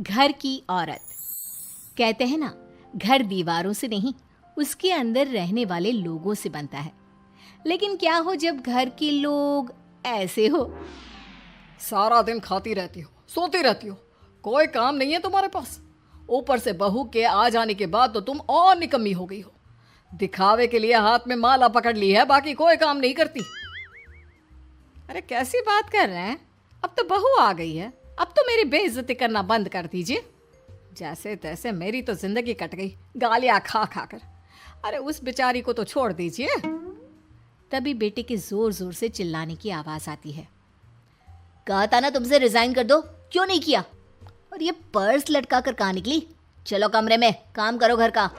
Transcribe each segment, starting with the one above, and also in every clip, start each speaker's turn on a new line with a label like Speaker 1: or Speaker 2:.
Speaker 1: घर की औरत। कहते हैं ना, घर दीवारों से नहीं, उसके अंदर रहने वाले लोगों से बनता है। लेकिन क्या हो जब घर के लोग ऐसे हो?
Speaker 2: सारा दिन खाती रहती हो, सोती रहती हो, कोई काम नहीं है तुम्हारे पास। ऊपर से बहू के आ जाने के बाद तो तुम और निकम्मी हो गई हो। दिखावे के लिए हाथ में माला पकड़ ली है, बाकी कोई काम नहीं करती।
Speaker 1: अरे कैसी बात कर रहे हैं? अब तो बहू आ गई है, अब तो मेरी बेइज्जती करना बंद कर दीजिए।
Speaker 2: जैसे तैसे मेरी तो जिंदगी कट गई, गालियां खा खा कर। अरे उस बेचारी को तो छोड़ दीजिए।
Speaker 1: तभी बेटे के जोर जोर से चिल्लाने की आवाज आती है। कहा था ना तुमसे रिजाइन कर दो, क्यों नहीं किया? और ये पर्स लटका कर कहाँ निकली? चलो कमरे में, काम करो घर का।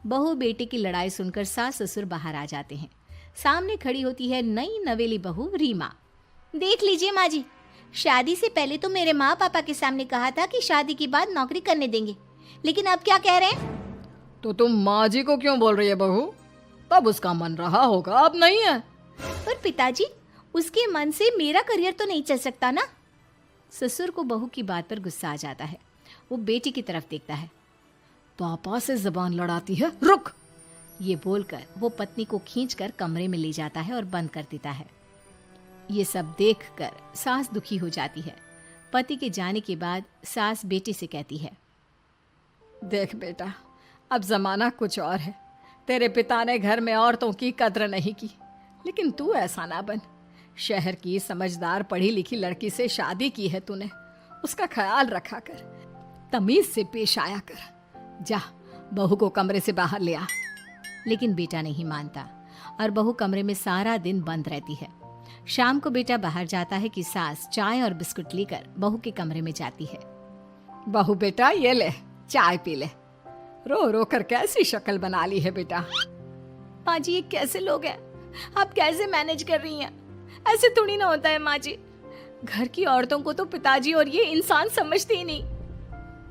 Speaker 1: बहू बेटे की लड़ाई सुनकर सास ससुर बाहर आ जाते हैं। सामने खड़ी होती है नई नवेली बहू रीमा। देख लीजिए माँ जी, शादी से पहले तो मेरे माँ पापा के सामने कहा था कि शादी के बाद नौकरी करने देंगे, लेकिन अब क्या कह रहे हैं?
Speaker 2: तो तुम माँ जी को क्यों बोल रही है बहू? तब उसका मन रहा होगा, अब नहीं है।
Speaker 1: पर पिताजी, उसके मन से मेरा करियर तो नहीं चल सकता ना। ससुर को बहू की बात पर गुस्सा आ जाता है। वो बेटी की तरफ देखता है।
Speaker 2: पापा से जबान लड़ाती है, रुक।
Speaker 1: ये बोलकर वो पत्नी को खींचकर कमरे में ले जाता है और बंद कर देता है। ये सब देखकर सास दुखी हो जाती है। पति के जाने के बाद सास बेटी से कहती है,
Speaker 2: देख बेटा, अब जमाना कुछ और है। तेरे पिता ने घर में औरतों की कद्र नहीं की, लेकिन तू ऐसा ना बन। शहर की समझदार पढ़ी लिखी लड़की से शादी की है तूने, उसका ख्याल रखा कर, तमीज से पेश आया कर। जा, बहू को कमरे से बाहर ले आ।
Speaker 1: लेकिन बेटा नहीं मानता और बहू कमरे में सारा दिन बंद रहती है। शाम को बेटा बाहर जाता है कि सास चाय और बिस्कुट लेकर बहू के कमरे में जाती है।
Speaker 2: बहू बेटा ये ले, चाय पी ले। रो रो कर कैसी शक्ल बना ली है बेटा।
Speaker 1: माँ जी, ये कैसे लोग हैं? आप कैसे मैनेज कर रही हैं? ऐसे थोड़ी ना होता है माँ जी। घर की औरतों को तो पिताजी और ये इंसान समझते ही नहीं।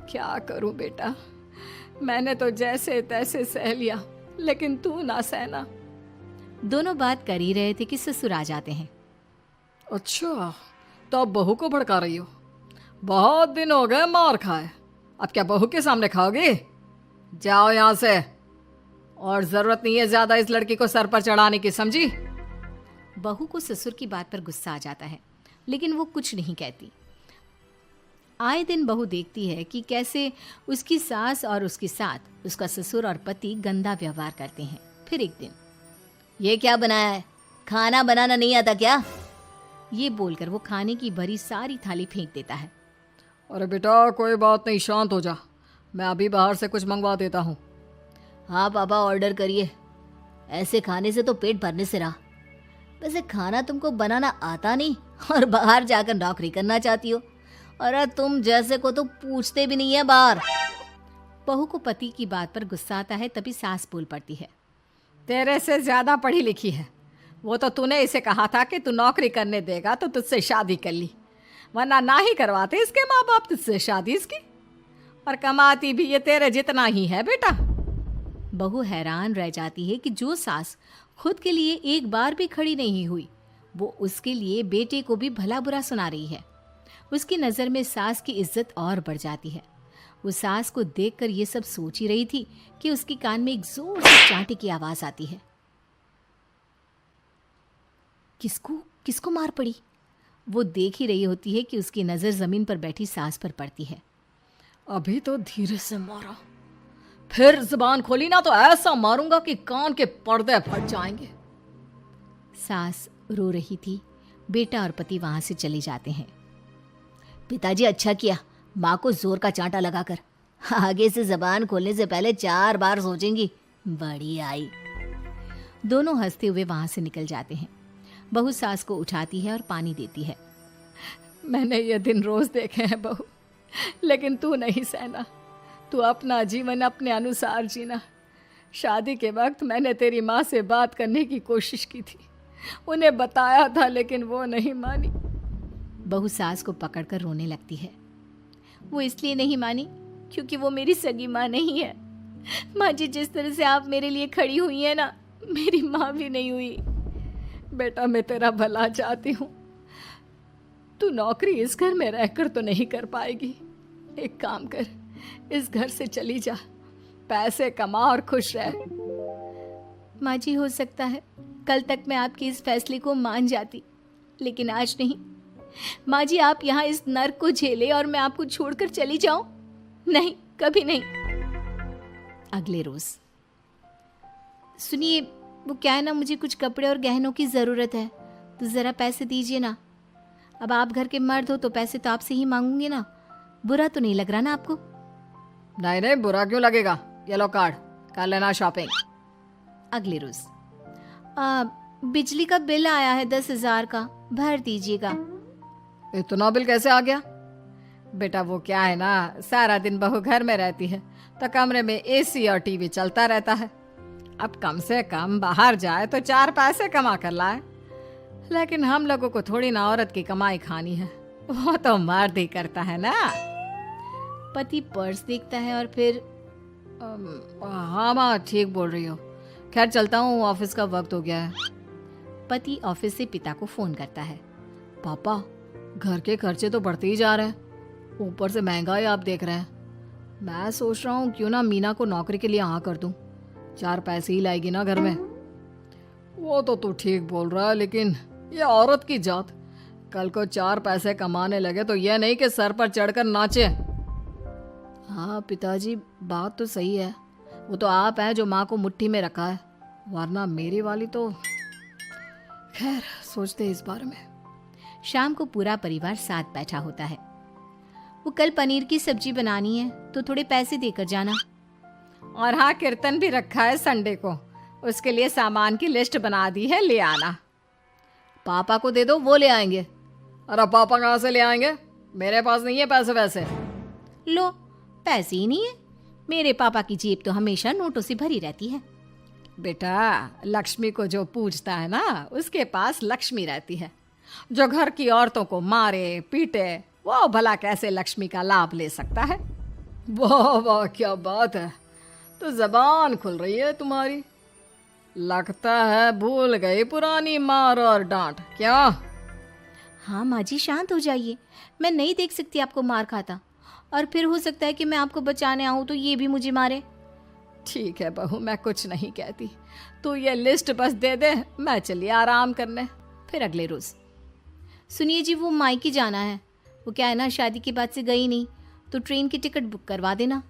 Speaker 2: क्या करूं बेटा, मैंने तो जैसे तैसे सह लिया, लेकिन तू ना सहना।
Speaker 1: दोनों बात कर ही रहे थे कि ससुर आ जाते हैं।
Speaker 2: अच्छा, तो अब बहू को भड़का रही हो? बहुत दिन हो गए मार खाए, अब क्या बहू के सामने खाओगे? जाओ यहां से, और जरूरत नहीं है ज्यादा इस लड़की को सर पर चढ़ाने की, समझी?
Speaker 1: बहू को ससुर की बात पर गुस्सा आ जाता है, लेकिन वो कुछ नहीं कहती। आए दिन बहू देखती है कि कैसे उसकी सास और उसके साथ उसका ससुर और पति गंदा व्यवहार करते हैं। फिर एक दिन, ये क्या बनाया है? खाना बनाना नहीं आता क्या? ये बोलकर वो खाने की भरी सारी थाली फेंक देता है।
Speaker 2: अरे बेटा कोई बात नहीं, शांत हो जा, मैं अभी बाहर से कुछ मंगवा देता हूँ।
Speaker 1: हाँ पापा, ऑर्डर करिए। ऐसे खाने से तो पेट भरने से रहा। वैसे खाना तुमको बनाना आता नहीं और बाहर जाकर नौकरी करना चाहती हो। अरे तुम जैसे को तो पूछते भी नहीं है बाहर। बहू को पति की बात पर गुस्सा आता है, तभी सास बोल पड़ती है।
Speaker 2: तेरे से ज्यादा पढ़ी लिखी है, वो तो तूने इसे कहा था कि तू नौकरी करने देगा तो तुझसे शादी कर ली, वरना ना ही करवाते इसके माँ बाप तुझसे शादी इसकी। और कमाती भी ये तेरे जितना ही है बेटा।
Speaker 1: बहू हैरान रह जाती है कि जो सास खुद के लिए एक बार भी खड़ी नहीं हुई, वो उसके लिए बेटे को भी भला बुरा सुना रही है। उसकी नज़र में सास की इज्जत और बढ़ जाती है। वो सास को देखकर ये सब सोच ही रही थी कि उसके कान में एक जोर से चांटे की आवाज आती है। किसको किसको मार पड़ी? वो देख ही रही होती है कि उसकी नज़र जमीन पर बैठी सास पर पड़ती है।
Speaker 2: अभी तो धीरे से मारा, फिर जुबान खोली ना तो ऐसा मारूंगा कि कान के पर्दे फट जाएंगे।
Speaker 1: सास रो रही थी। बेटा और पति वहां से चले जाते हैं। पिताजी अच्छा किया माँ को जोर का चांटा लगाकर, आगे से जबान खोलने से पहले 4 बार सोचेंगी। बड़ी आई। दोनों हंसते हुए वहां से निकल जाते हैं। बहू सास को उठाती है और पानी देती है।
Speaker 2: मैंने ये दिन रोज देखे हैं बहू, लेकिन तू नहीं सहना। तू अपना जीवन अपने अनुसार जीना। शादी के वक्त मैंने तेरी माँ से बात करने की कोशिश की थी, उन्हें बताया था, लेकिन वो नहीं मानी।
Speaker 1: बहू सास को पकड़कर रोने लगती है। वो इसलिए नहीं मानी क्योंकि वो मेरी सगी माँ नहीं है। माँ जी, जिस तरह से आप मेरे लिए खड़ी हुई है ना, मेरी माँ भी नहीं हुई।
Speaker 2: बेटा मैं तेरा भला चाहती हूँ, तू नौकरी इस घर में रहकर तो नहीं कर पाएगी, एक काम कर, इस घर से चली जा, पैसे कमा और खुश रह।
Speaker 1: माँ जी, हो सकता है कल तक मैं आपके इस फैसले को मान जाती, लेकिन आज नहीं। माँ जी, आप यहाँ इस नर्क को झेले और मैं आपको छोड़कर चली जाऊं? नहीं, कभी नहीं। अगले रोज, सुनिए, वो क्या है ना, मुझे कुछ कपड़े और गहनों की ज़रूरत है, तो ज़रा पैसे दीजिए ना। अब आप घर के मर्द हो तो पैसे तो आपसे ही मांगूंगी ना। बुरा तो नहीं लग रहा ना आपको?
Speaker 2: नहीं नहीं, बुरा क्यों लगेगा, ये लो कार्ड, कर लेना शॉपिंग।
Speaker 1: अगले रोज, बिजली का बिल आया है 10,000 का, भर दीजिएगा।
Speaker 2: इतना बिल कैसे आ गया? बेटा वो क्या है ना, सारा दिन बहू घर में रहती है तो कमरे में एसी और टीवी चलता रहता है। अब कम से कम बाहर जाए तो 4 पैसे कमा कर लाए, लेकिन हम लोगों को थोड़ी ना औरत की कमाई खानी है, वो तो मर्द ही करता है ना।
Speaker 1: पति पर्स देखता है और फिर
Speaker 2: हाँ माँ, ठीक बोल रही हो, खैर चलता हूँ, ऑफिस का वक्त हो गया है।
Speaker 1: पति ऑफिस से पिता को फोन करता है।
Speaker 2: पापा, घर के खर्चे तो बढ़ते ही जा रहे हैं, ऊपर से महंगाई आप देख रहे हैं। मैं सोच रहा हूँ क्यों ना मीना को नौकरी के लिए हाँ कर दूं, 4 पैसे ही लाएगी ना घर में। वो तो तू ठीक बोल रहा है, लेकिन ये औरत की जात, कल को 4 पैसे कमाने लगे तो यह नहीं कि सर पर चढ़कर नाचे। हाँ पिताजी, बात तो सही है, वो तो आप हैं जो माँ को मुट्ठी में रखा है, वरना मेरी वाली तो। खैर, सोचते इस बारे में।
Speaker 1: शाम को पूरा परिवार साथ बैठा होता है। वो कल पनीर की सब्जी बनानी है तो थोड़े पैसे देकर जाना।
Speaker 2: और हाँ, कीर्तन भी रखा है संडे को, उसके लिए सामान की लिस्ट बना दी है, ले आना। पापा को दे दो, वो ले आएंगे। अरे पापा कहाँ से ले आएंगे, मेरे पास नहीं है पैसे वैसे।
Speaker 1: लो, पैसे ही नहीं है? मेरे पापा की जेब तो हमेशा नोटों से भरी रहती है।
Speaker 2: बेटा, लक्ष्मी को जो पूजता है ना, उसके पास लक्ष्मी रहती है। जो घर की औरतों को मारे पीटे, वो भला कैसे लक्ष्मी का लाभ ले सकता है? वाह वाह, क्या बात है, तो जबान खुल रही है तुम्हारी। लगता है भूल गई पुरानी मार और डांट, क्या?
Speaker 1: हाँ माँ जी, शांत हो जाइए, मैं नहीं देख सकती आपको मार खाता, और फिर हो सकता है कि मैं आपको बचाने आऊँ तो ये भी मुझे मारे।
Speaker 2: ठीक है बहू, मैं कुछ नहीं कहती, तू ये लिस्ट बस दे दे, मैं चलिए आराम करने।
Speaker 1: फिर अगले रोज, सुनिए जी, वो मायके जाना है, वो क्या है ना, शादी के बाद से गई नहीं, तो ट्रेन की टिकट बुक करवा देना।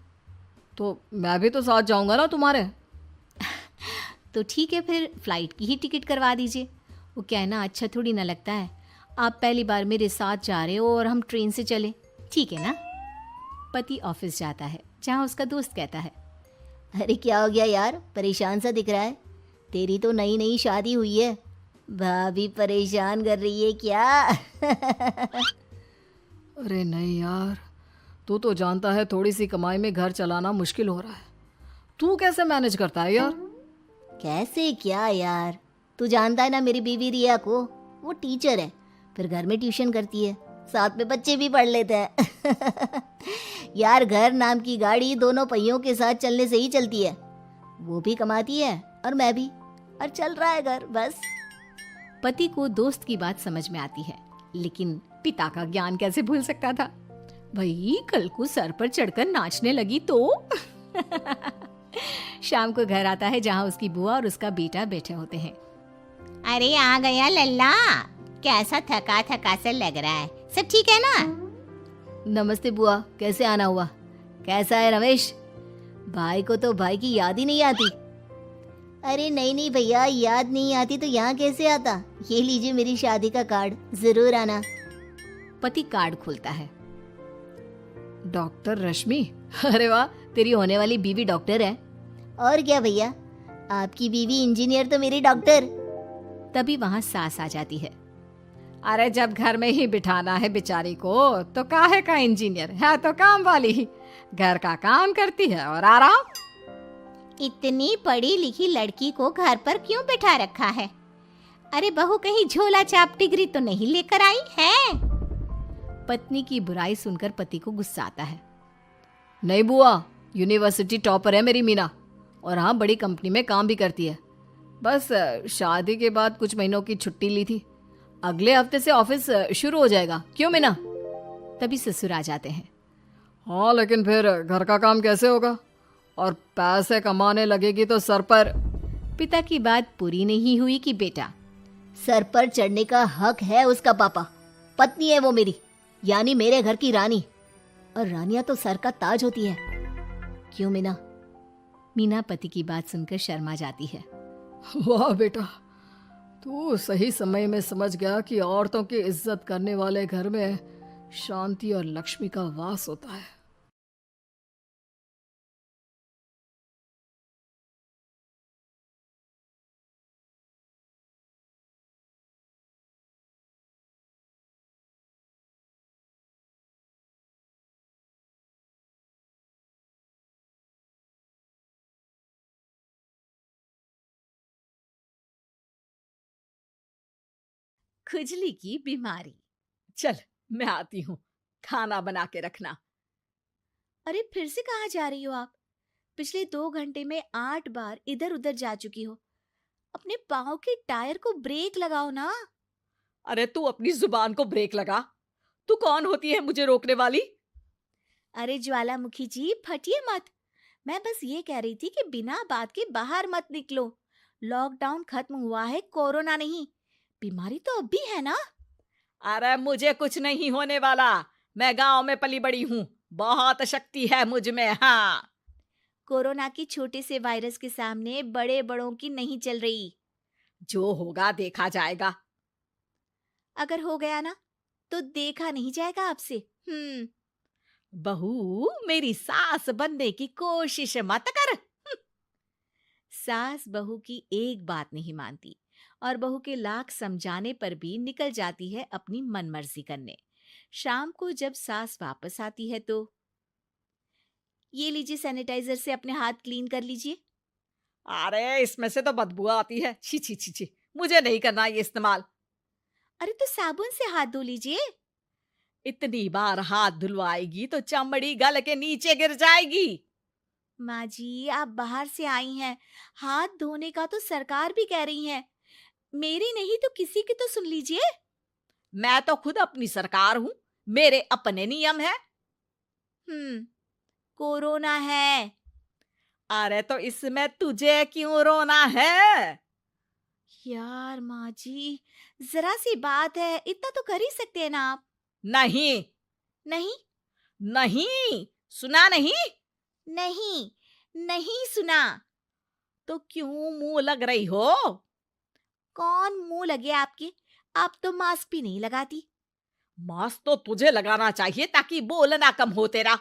Speaker 2: तो मैं भी तो साथ जाऊंगा ना तुम्हारे।
Speaker 1: तो ठीक है, फिर फ्लाइट की ही टिकट करवा दीजिए। वो क्या है ना, अच्छा थोड़ी ना लगता है, आप पहली बार मेरे साथ जा रहे हो और हम ट्रेन से चले, ठीक है ना? पति ऑफिस जाता है, जहाँ उसका दोस्त कहता है,
Speaker 3: अरे क्या हो गया यार, परेशान सा दिख रहा है, तेरी तो नई नई शादी हुई है, भाभी परेशान कर रही है क्या?
Speaker 2: अरे नहीं यार, तू तो जानता है थोड़ी सी कमाई में घर चलाना मुश्किल हो रहा है, तू कैसे मैनेज करता है यार?
Speaker 3: कैसे क्या यार, तू जानता है ना मेरी बीवी रिया को, वो टीचर है, फिर घर में ट्यूशन करती है, साथ में बच्चे भी पढ़ लेते हैं। यार, घर नाम की गाड़ी दोनों पहियों के साथ चलने से ही चलती है, वो भी कमाती है और मैं भी, और चल रहा है घर बस।
Speaker 1: पति को दोस्त की बात समझ में आती है, लेकिन पिता का ज्ञान कैसे भूल सकता था? भाई, कल को सर पर चढ़कर नाचने लगी तो। शाम को घर आता है, जहाँ उसकी बुआ और उसका बेटा बैठे होते हैं।
Speaker 3: अरे आ गया लल्ला, कैसा थका थका सा लग रहा है, सब ठीक है ना?
Speaker 1: नमस्ते बुआ, कैसे आना हुआ? कैसा है रमेश? भाई को तो भाई की याद ही नहीं आती।
Speaker 3: अरे नहीं नहीं भैया, याद नहीं आती तो यहाँ कैसे आता, ये लीजिए मेरी शादी का कार्ड, जरूर आना।
Speaker 1: पति कार्ड खोलता है।
Speaker 2: डॉक्टर रश्मि,
Speaker 1: अरे वाह, तेरी होने वाली बीवी डॉक्टर है।
Speaker 3: और क्या भैया, आपकी बीवी इंजीनियर तो मेरी डॉक्टर।
Speaker 1: तभी वहाँ सास आ जाती है।
Speaker 2: अरे जब घर में ही बिठाना है बेचारी को, तो काहे का इंजीनियर है, तो काम वाली ही, घर का काम करती है और आराम।
Speaker 3: इतनी पढ़ी लिखी लड़की को घर पर क्यों बिठा रखा है? अरे बहू कहीं झोला छाप डिग्री तो नहीं लेकर आई है?
Speaker 1: पत्नी की बुराई सुनकर पति को गुस्सा आता है।
Speaker 2: नहीं बुआ, यूनिवर्सिटी टॉपर है मेरी मीना, और हाँ, बड़ी कंपनी में काम भी करती है। बस शादी के बाद कुछ महीनों की छुट्टी ली थी, अगले हफ्ते से ऑफिस शुरू हो जाएगा। क्यों मीना?
Speaker 1: तभी ससुर आ जाते हैं।
Speaker 2: हाँ, लेकिन फिर घर का काम कैसे होगा? और पैसे कमाने लगेगी तो सर पर।
Speaker 1: पिता की बात पूरी नहीं हुई कि बेटा,
Speaker 3: सर पर चढ़ने का हक है उसका पापा। पत्नी है वो मेरी, यानी मेरे घर की रानी। और रानियां तो सर का ताज होती है। क्यों मीना?
Speaker 1: मीना पति की बात सुनकर शर्मा जाती है।
Speaker 2: वाह बेटा, तू सही समय में समझ गया कि औरतों की इज्जत करने वाले घर में शांति और लक्ष्मी का वास होता है।
Speaker 1: खुजली की बीमारी।
Speaker 2: चल, मैं आती हूँ, खाना बना के रखना।
Speaker 1: अरे फिर से कहाँ जा रही हो आप? पिछले 2 घंटे में 8 बार इधर उधर जा चुकी हो। अपने पाँव के टायर को ब्रेक लगाओ ना।
Speaker 2: अरे तू अपनी जुबान को ब्रेक लगा। तू कौन होती है मुझे रोकने वाली?
Speaker 1: अरे ज्वालामुखी जी, फटिए मत। मैं बस ये कह रही थी कि बिना बात के बाहर मत निकलो। लॉकडाउन खत्म हुआ है, कोरोना नहीं। बीमारी तो अब भी है ना।
Speaker 2: अरे मुझे कुछ नहीं होने वाला। मैं गांव में पली बड़ी हूँ, बहुत शक्ति है मुझ में। हाँ,
Speaker 1: कोरोना की छोटे से वायरस के सामने बड़े बड़ों की नहीं चल रही।
Speaker 2: जो होगा देखा जाएगा।
Speaker 1: अगर हो गया ना तो देखा नहीं जाएगा आपसे।
Speaker 2: बहू, मेरी सास बनने की कोशिश मत कर।
Speaker 1: सास बहू की एक बात नहीं मानती और बहू के लाख समझाने पर भी निकल जाती है अपनी मनमर्जी करने। शाम को जब सास वापस आती है तो, ये लीजिए सैनिटाइजर से अपने हाथ क्लीन कर लीजिए।
Speaker 2: अरे इसमें से तो बदबू आती है। छी छी छी छी, मुझे नहीं करना ये इस्तेमाल।
Speaker 1: अरे तो साबुन से हाथ धो लीजिए।
Speaker 2: इतनी बार हाथ धुलवाएगी तो चमड़ी गल के नीचे गिर जाएगी।
Speaker 1: माँ जी, आप बाहर से आई हैं, हाथ धोने का तो सरकार भी कह रही है। मेरी नहीं तो किसी की तो सुन लीजिए।
Speaker 2: मैं तो खुद अपनी सरकार हूँ, मेरे अपने नियम है।
Speaker 1: कोरोना है।
Speaker 2: अरे तो इसमें तुझे क्यों रोना है?
Speaker 1: यार माँ जी, जरा सी बात है, इतना तो कर ही सकते हैं ना आप।
Speaker 2: नहीं
Speaker 1: नहीं
Speaker 2: नहीं, सुना नहीं?
Speaker 1: नहीं नहीं सुना।
Speaker 2: तो क्यों मुंह लग रही हो?
Speaker 1: कौन मुंह लगे आपके? आप तो मास्क भी नहीं लगाती।
Speaker 2: मास्क तो तुझे लगाना चाहिए ताकि बोलना कम हो तेरा।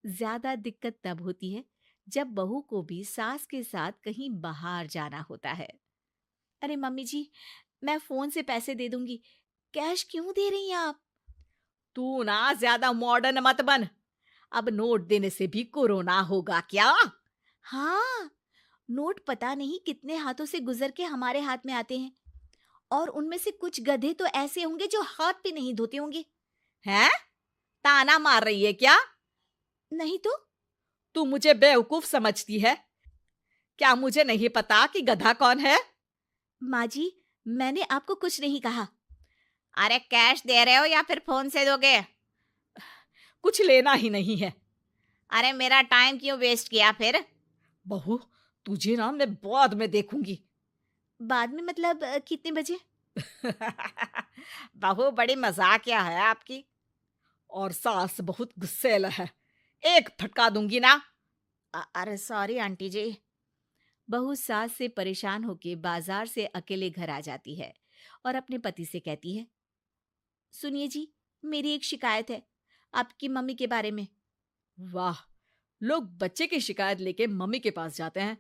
Speaker 1: ज्यादा दिक्कत तब होती है जब बहू को भी सास के साथ कहीं बाहर जाना होता है। अरे मम्मी जी, मैं फोन से पैसे दे दूंगी, कैश क्यों दे रही हैं आप?
Speaker 2: तू ना ज्यादा मॉडर्न मत बन। अब नोट देने से भी कोरोना होगा क्या?
Speaker 1: हाँ, नोट पता नहीं कितने हाथों से गुजर के हमारे हाथ में आते हैं, और उनमें से कुछ गधे तो ऐसे होंगे जो हाथ भी नहीं धोते होंगे।
Speaker 2: हैं? ताना मार रही है क्या?
Speaker 1: नहीं तो।
Speaker 2: तू मुझे बेवकूफ समझती है क्या? मुझे नहीं पता कि गधा कौन है।
Speaker 1: माँ जी, मैंने आपको कुछ नहीं कहा।
Speaker 2: अरे कैश दे रहे हो या फिर फोन से दोगे? कुछ लेना ही नहीं है।
Speaker 1: अरे मेरा टाइम क्यों वेस्ट किया फिर?
Speaker 2: बहू, तुझे ना मैं बाद में देखूंगी।
Speaker 1: बाद में मतलब कितने बजे?
Speaker 2: बहू, बड़ी मजाकिया है आपकी। और सास बहुत गुस्सेल है, एक फटका दूंगी ना।
Speaker 1: अरे सॉरी आंटी जी। बहू सास से परेशान होके बाजार से अकेले घर आ जाती है और अपने पति से कहती है, सुनिए जी, मेरी एक शिकायत है आपकी मम्मी के बारे में।
Speaker 2: वाह, लोग बच्चे की शिकायत लेके मम्मी के पास जाते हैं,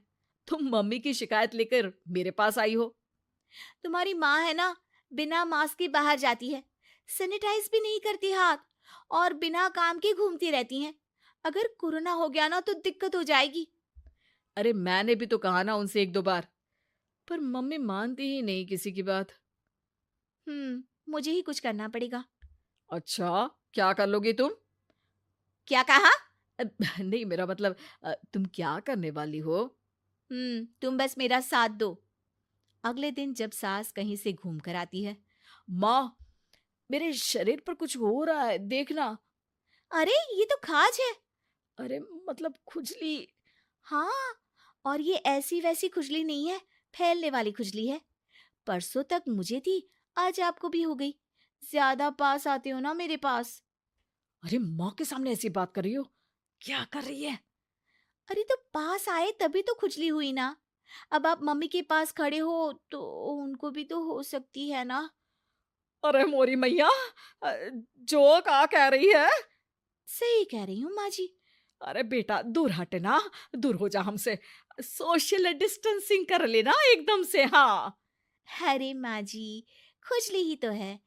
Speaker 2: तुम मम्मी की शिकायत लेकर मेरे पास आई हो।
Speaker 1: तुम्हारी माँ है ना, बिना मास्क के बाहर जाती है, सैनिटाइज भी नहीं करती हाथ, और बिना काम के घूमती रहती हैं। अगर कोरोना हो गया ना तो दिक्कत हो जाएगी।
Speaker 2: अरे मैंने भी तो कहा ना उनसे 1-2 बार, पर मम्मी मानती ही नहीं किसी की बात।
Speaker 1: मुझे ही कुछ करना पड़ेगा।
Speaker 2: अच्छा, क्या कर लोगी तुम?
Speaker 1: क्या कहा?
Speaker 2: नहीं, मेरा मतलब तुम क्या करने वाली हो?
Speaker 1: तुम बस मेरा साथ दो। अगले दिन जब सास कहीं से घूम कर आती है,
Speaker 2: माँ, मेरे शरीर पर कुछ हो रहा है, देखना।
Speaker 1: अरे ये तो खाज है।
Speaker 2: अरे मतलब खुजली।
Speaker 1: हाँ, और ये ऐसी वैसी खुजली नहीं है, फैलने वाली खुजली है। परसों तक मुझे थी, आज आपको भी हो गई। ज्यादा पास आते हो ना मेरे पास।
Speaker 2: अरे माँ के सामने ऐसी बात कर रही हो? क्या कर रही है?
Speaker 1: अरे तो पास आए तभी तो खुजली हुई ना। अब आप मम्मी के पास खड़े हो तो उनको भी तो हो सकती है ना।
Speaker 2: अरे मोरी मैया, अ, जो का कह रही है?
Speaker 1: सही कह रही हूँ माँ जी।
Speaker 2: अरे बेटा दूर हट ना, दूर हो जा हमसे। सोशल डिस्टेंसिंग कर लेना एकदम से। हाँ।
Speaker 1: अरे माँ जी, खुजली ही तो है।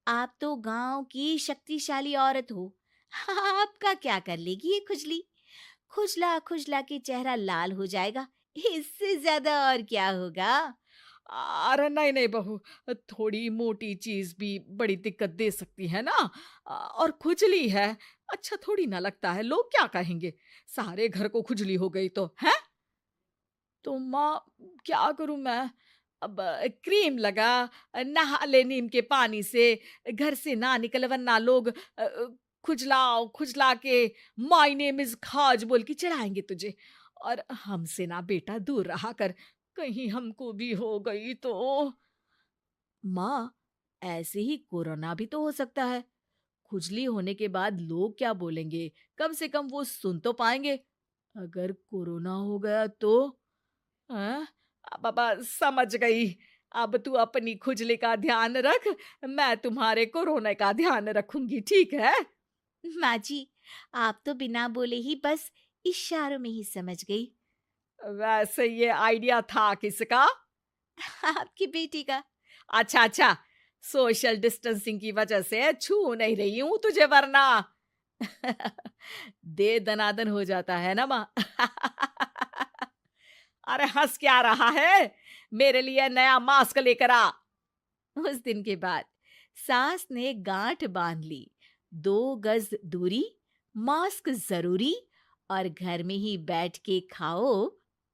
Speaker 1: आप तो गांव की शक्तिशाली औरत हो। आपका क्या कर लेगी ये खुजली। खुजला खुजला के चेहरा लाल हो जाएगा, इससे ज्यादा और क्या होगा।
Speaker 2: अरे नहीं नहीं बहू, थोड़ी मोटी चीज भी बड़ी दिक्कत दे सकती है ना। और खुजली है, अच्छा थोड़ी ना लगता है, लोग क्या कहेंगे? सारे घर को खुजली हो गई तो है। तो माँ क्या करूं मैं? अब क्रीम लगा, नहा ले नीम के पानी से, घर से ना निकल वरना लोग खुजलाओ खुजला के माय नेम इज खाज बोल के चढ़ाएंगे तुझे। और हमसे ना बेटा दूर रहा कर, कहीं हमको भी हो गई तो। माँ, ऐसे ही कोरोना भी तो हो सकता है। खुजली होने के बाद लोग क्या बोलेंगे, कम से कम वो सुन तो पाएंगे। अगर कोरोना हो गया तो? हाँ, बाबा समझ गई। अब तू अपनी खुजली का ध्यान रख, मैं तुम्हारे कोरोना का ध्यान रखूंगी, ठीक है?
Speaker 1: माँ जी, आप तो बिना बोले ही बस इशारों में ही समझ गई।
Speaker 2: वैसे ये आइडिया था किसका?
Speaker 1: आपकी बेटी का।
Speaker 2: अच्छा अच्छा, सोशल डिस्टेंसिंग की वजह से छू नहीं रही हूं तुझे वरना। दे दनादन हो जाता है ना माँ। अरे हंस क्या रहा है? मेरे लिए नया मास्क लेकर आ।
Speaker 1: उस दिन के बाद सास ने गांठ बांध ली। 2 गज दूरी, मास्क जरूरी, और घर में ही बैठ के खाओ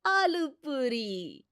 Speaker 1: आलू पूरी।